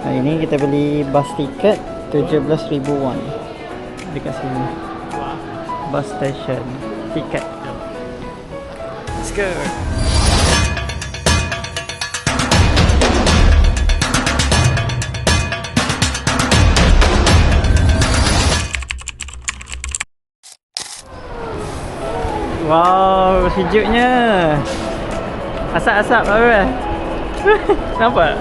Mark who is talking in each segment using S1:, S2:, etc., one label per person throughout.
S1: Hari ni kita beli bus tiket 17,000 won dekat sini. Bus station tiket. Let's go. Wow, sejuknya. Asap-asap apa? Nampak?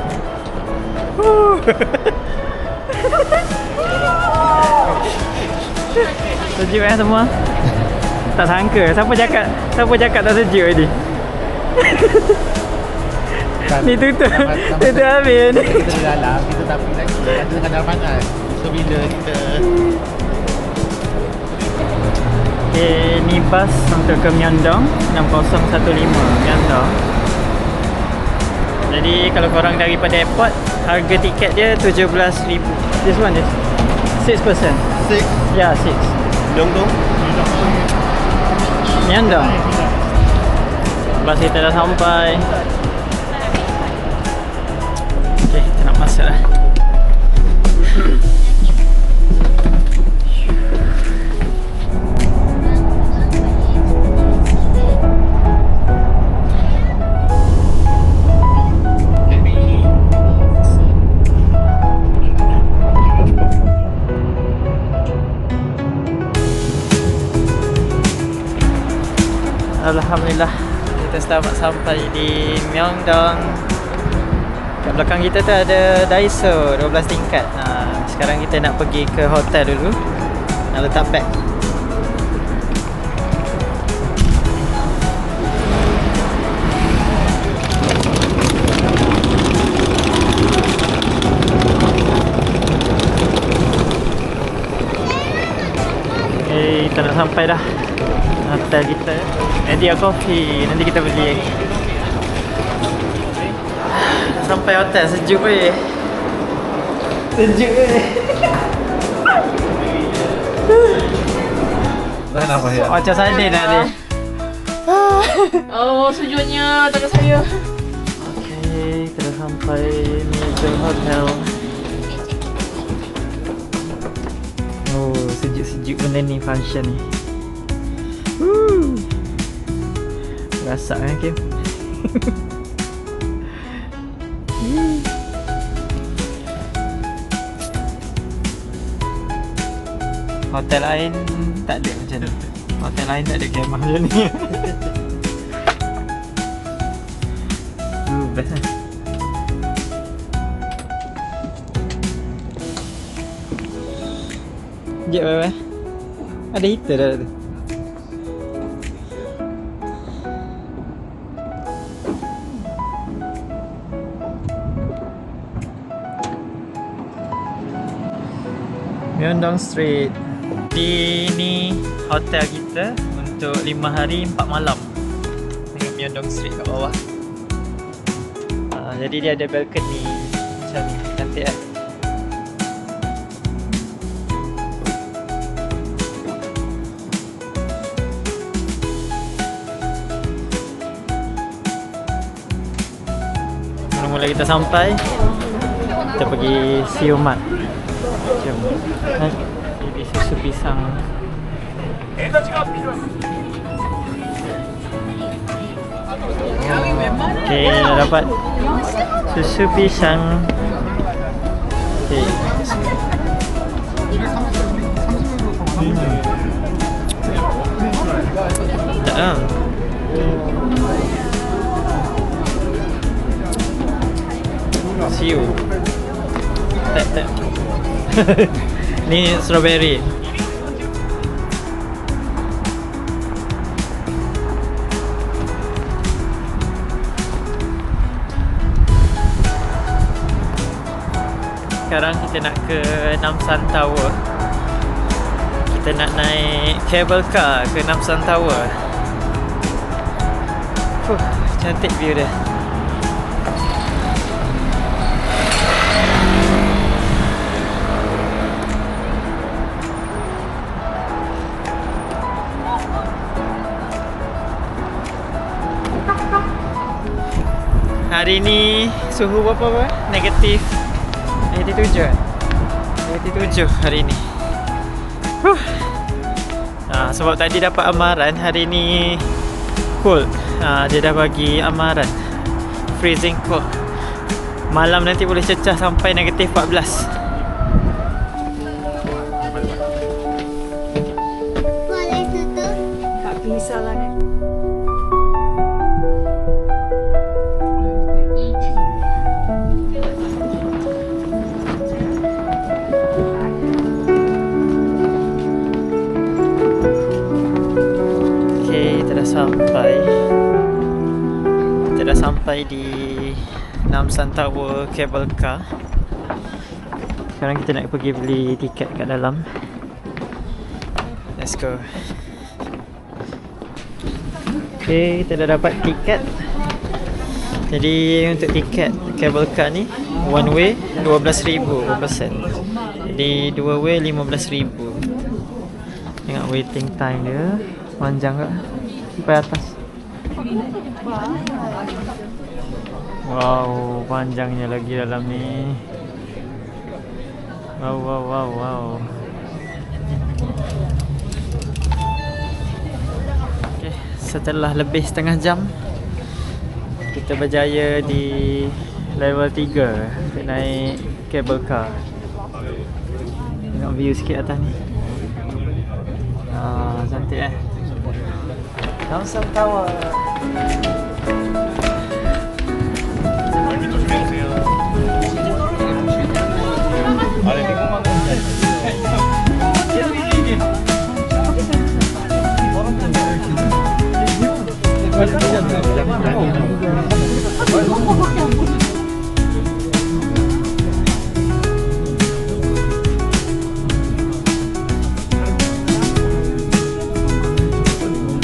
S1: Sejuk semua. Tak sangka. Siapa cakap tak sejuk tadi? Ni tutup habis ni.
S2: Kita di dalam, kita tak pergi lagi. Ada kadar panas. So bila kita
S1: ni bas untuk ke Myeongdong 6015 Myeongdong. Jadi kalau korang daripada airport, harga tiket dia 17,000. This one is 6%.
S2: 6
S1: Ya, 6.
S2: Myeongdong.
S1: Myeongdong. Bas kita dah sampai. Okay, kita nak masuk lah. Alhamdulillah, kita selamat sampai di Myeongdong. Kat belakang kita tu ada Daiso 12 tingkat. Sekarang kita nak pergi ke hotel dulu, nak letak beg. Kita nak sampai dah hotel kita. Media coffee, nanti kita beli lagi. Sampai hotel, sejuk weh. Sejuk weh.
S2: Dah nampak ya?
S1: Macam sadin dah ni.
S3: Oh, sejuknya tangan saya.
S1: Okay, kita dah sampai Major Hotel. Oh, sejuk-sejuk benda ni function ni. Rasak kan Kim? Hotel lain tak ada macam ni. Hotel lain tak ada kemah macam ni. Best lah. Sekejap bye-bye. Ada heater dah tu. Myeongdong Street. Di ni hotel kita untuk 5 hari 4 malam. Tengok Myeongdong Street kat bawah. Jadi dia ada balcony macam ni, cantik lah. Mula-mula kita sampai, kita pergi Siumat. Jom. Ini susu pisang. Okay, dah dapat susu pisang. Okay. Tak. Siu. Tak. Ni strawberry. Sekarang kita nak ke Namsan Tower. Kita nak naik cable car ke Namsan Tower. Cantik view dia. Hari ni suhu berapa? Negatif 87 kan? 87 hari ni. Sebab tadi dapat amaran, hari ni cold. Dia dah bagi amaran freezing cold. Malam nanti boleh cecah sampai negatif 14.
S4: Boleh tutup?
S3: Tak pisah lah ni.
S1: Kita dah sampai di Namsan Tower Cable Car. Sekarang kita nak pergi beli tiket kat dalam. Let's go. Okay, kita dah dapat tiket. Jadi untuk tiket cable car ni one way 12,000 per person. Jadi 2 way 15,000. Tengok waiting time dia panjang tak? Sampai atas. Wow, panjangnya lagi dalam ni. Wow. Okay, setelah lebih setengah jam kita berjaya di level 3 untuk naik cable car. Tengok view sikit atas ni. Cantik Namsan Tower.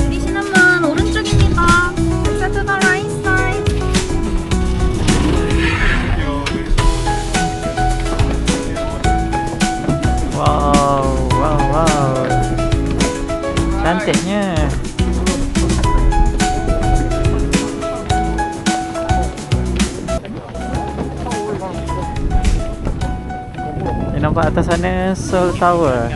S4: 내리시는 오른쪽입니다. 엑세트 더 라인 사이드.
S1: Wow. Cantiknya. Nampak atas sana Seoul Tower.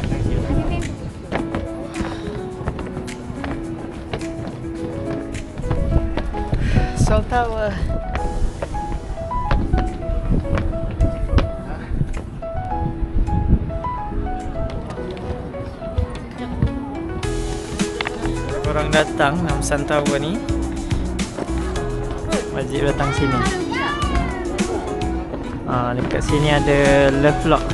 S1: Seoul Tower. Orang datang Namsan Tower ni wajib datang sini. Dekat sini ada Love Lock.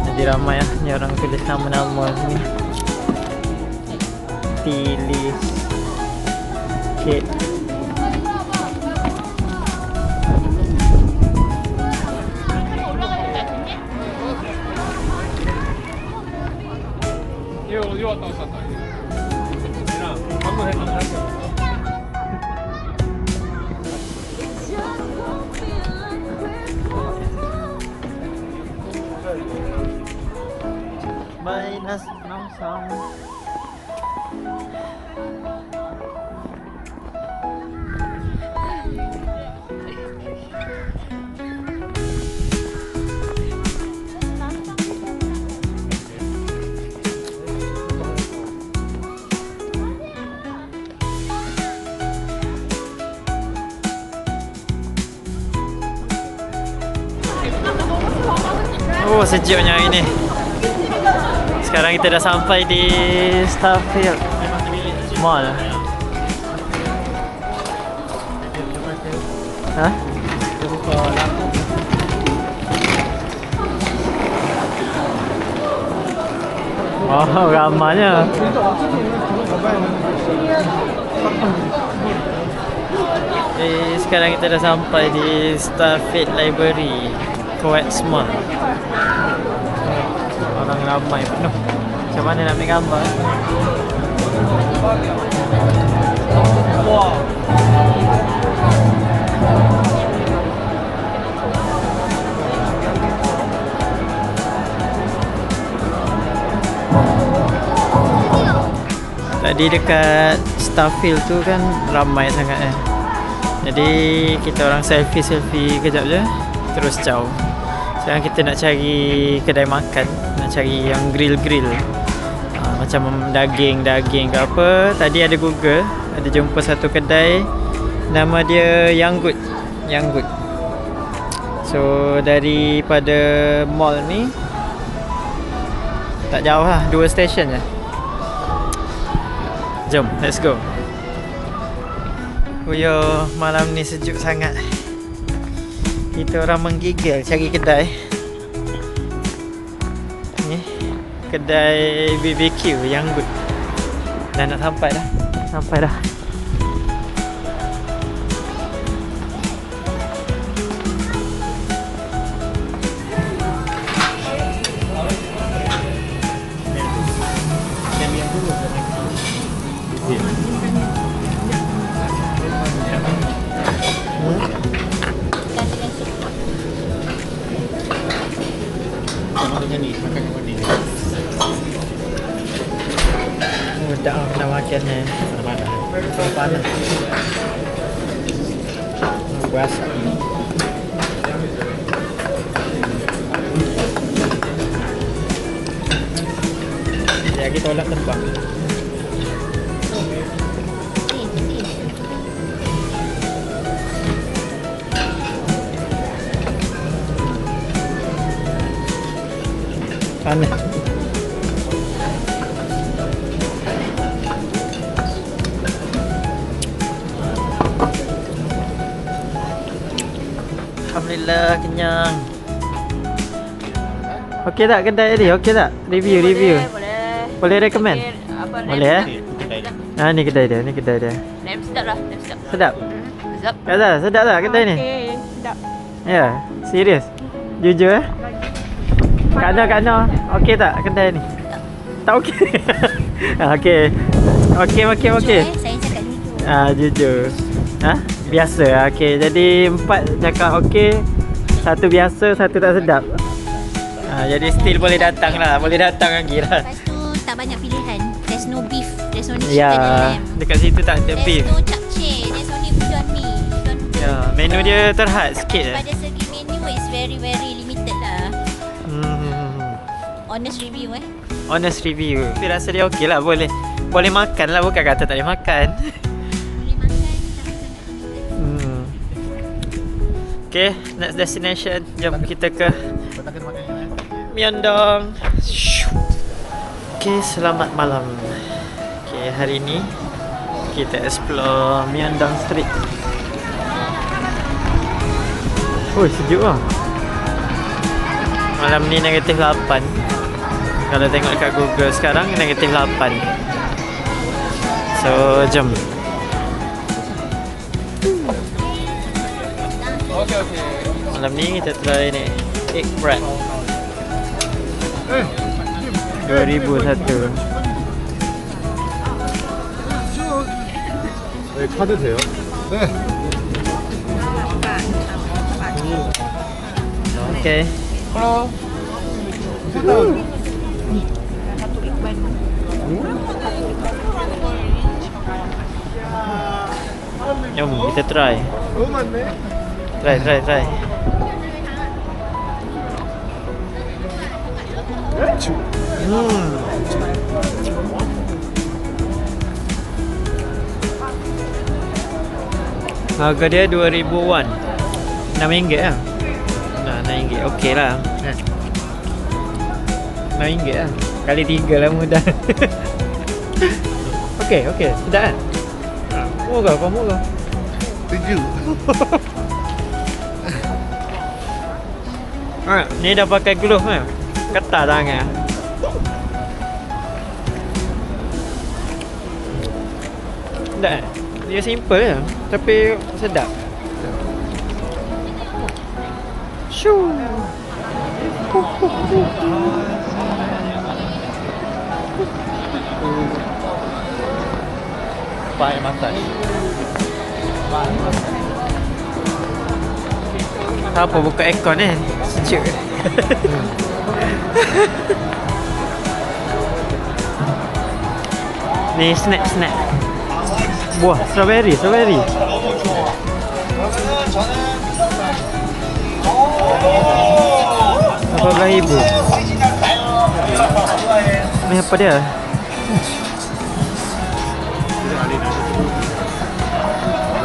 S1: Jadi ramai lah ni orang tulis nama-nama ni. Tilis Kate.
S2: 어디 왔다 갔다. 방금 했던 거.
S1: Minus Namsan. Oh, sejuknya hari ni. Sekarang kita dah sampai di Starfield Mall. Hah? Wow, ramainya. Sekarang kita dah sampai di Starfield Library, Coetzee Mall. Orang ramai penuh. Macam mana nak ambil gambar? Wow. Tadi dekat Starfield tu kan ramai sangat. Jadi kita orang selfie kejap je. terus jauh. Sekarang kita nak cari kedai makan, nak cari yang grill-grill, macam daging ke apa. Tadi ada Google, ada jumpa satu kedai, nama dia Yang Good. So daripada mall ni tak jauh lah, 2 stesen je. Jom, let's go. Yo, malam ni sejuk sangat. Kita orang menggigil cari kedai. Ni kedai BBQ Yang Good. Dah nak sampai dah. Dah nak makan ni. Panas. Berasa. Ya, kita tolak terbang. Panas. Alhamdulillah, kenyang. Okey tak kedai ni? Okey tak? Review. Boleh recommend? Boleh eh? Ni kedai dia,
S3: Sedap lah.
S1: Sedap?
S3: Sedap.
S1: Kata, sedap tak kedai ni?
S3: Okey, sedap.
S1: Ya, serius? Jujur eh? Kak Noh, okey tak kedai ni? Tak okey? Okey. Okey.
S4: Saya cakap jujur.
S1: Jujur. Biasa. Okey. Jadi 4 cakap okey, 1 biasa, 1 tak sedap. Jadi still boleh datang lah. Boleh datang lagi lah.
S4: Lepas tu tak banyak pilihan. There's no beef. There's only chicken
S1: Ya,
S4: and lamb.
S1: dekat situ tak ada beef.
S4: There's no capcay. There's only udon mee.
S1: Ya, menu dia terhad sikit je.
S4: Pada segi menu is very limited lah. Honest review
S1: Honest review. Tapi rasa dia okey lah. Boleh makan lah. Bukan kata tak boleh makan.
S4: Boleh makan.
S1: Okay, next destination. Jom kita ke Myeongdong. Okay, selamat malam. Okay, hari ni kita explore Myeongdong Street. Sejuk lah. Malam ni -8. Kalau tengok dekat Google sekarang -8. So, jom.
S2: Okay.
S1: Malam ni kita try ni egg bread 2001.
S2: 네, 카드 돼요? 네.
S1: Okay.
S2: Halo.
S1: Jom kita try.
S2: 너무 많네.
S1: Try. Harga dia 2000 won. RM6 lah. RM6. Okey lah. RM6 lah. Kali 3 lah mudah. Okey. Sedap kan? Murah.
S2: 7.
S1: Ni dah pakai glove kan? Ketat tangan. Sedap kan? Dia simple je, tapi sedap. Shoo. Pakai massage. Apa buka aircon ni? Sejuk. Ni snack. Buah strawberry. 14,000. Ni apa dia?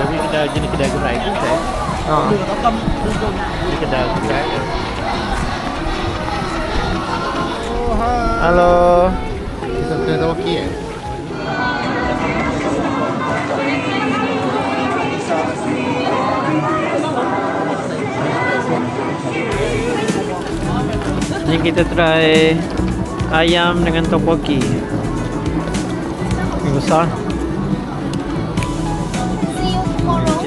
S2: Tapi kedai jenis kedai gerai tu saya. Ini kedai gerai.
S1: Halo.
S2: Kita kena okey eh.
S1: Ni kita try ayam dengan tteokbokki. Ini besar.
S4: See you tomorrow.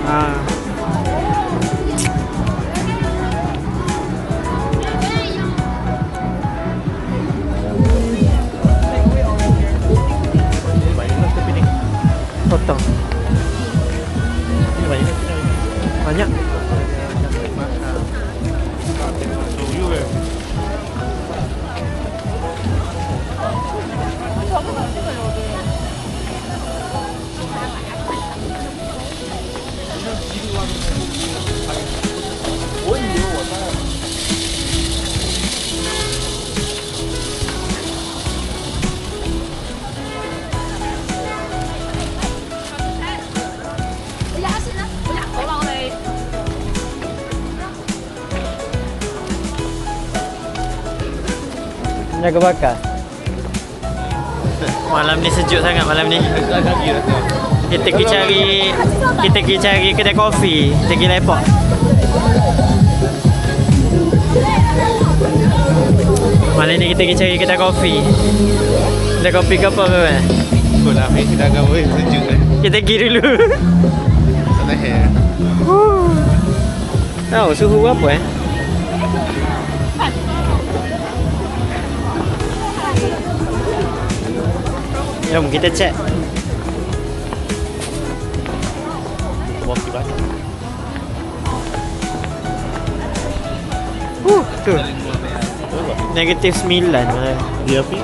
S1: Ah. Potong. Banyak. Jaga bakar. Malam ni sejuk sangat malam ni. Kita pergi cari kedai kopi, kita pergi lepak. Malam ni kita pergi cari kedai kopi. Kedai kopi ke apa kan?
S2: Betul lah, main kedai kau sejuk kan.
S1: Kita pergi dulu.
S2: Sana hair.
S1: Tahu suhu apa Jom kita cek.
S2: Kopi banyak.
S1: Tu. Negatif 9 malam.
S2: Dia pi.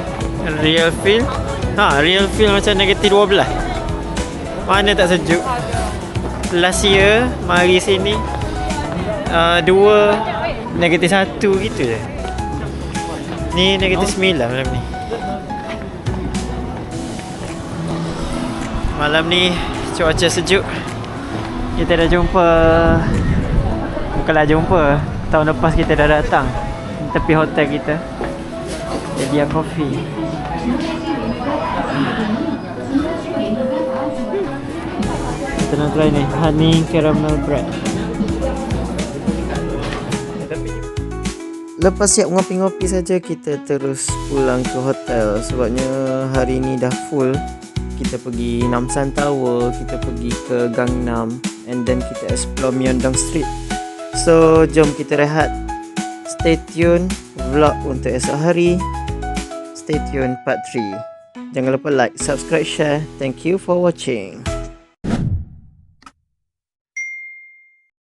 S1: Real feel. Real feel macam negatif 12. Mana tak sejuk. Last year mari sini 2 negatif 1 gitu je. Ni negatif 9 malam ni. Malam ni cuaca sejuk. Kita dah jumpa. Bukanlah jumpa, tahun lepas kita dah datang tepi hotel kita. Dia Coffee. Kita nak try ni honey caramel bread. Lepas siap ngopi-ngopi saja, kita terus pulang ke hotel. Sebabnya hari ni dah full. Kita pergi Namsan Tower, kita pergi ke Gangnam, and then kita explore Myeongdong Street. So jom kita rehat. Stay tune vlog untuk esok hari. Stay tune part 3. Jangan lupa like, subscribe, share. Thank you for watching.